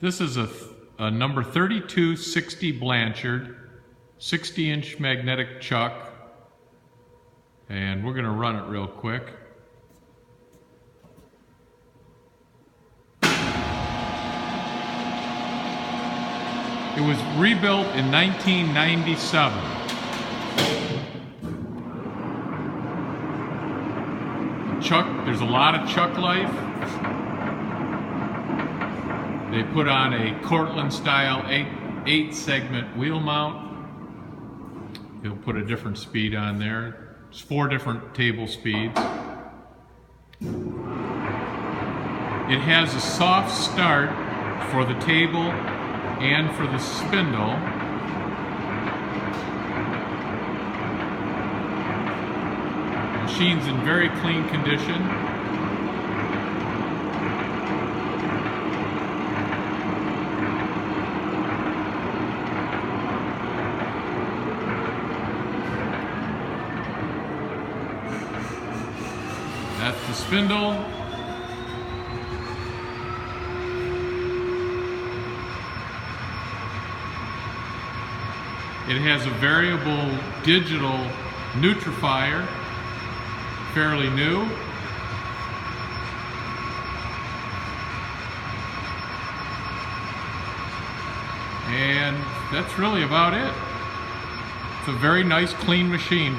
This is a number 3260 Blanchard, 60-inch magnetic chuck, and we're going to run it real quick. It was rebuilt in 1997. There's a lot of chuck life. They put on a Cortland style 8-segment wheel mount. They'll put a different speed on there. It's 4 different table speeds. It has a soft start for the table and for the spindle. Machine's in very clean condition. That's the spindle. It has a variable digital nutrifier, fairly new. And that's really about it. It's a very nice, clean machine.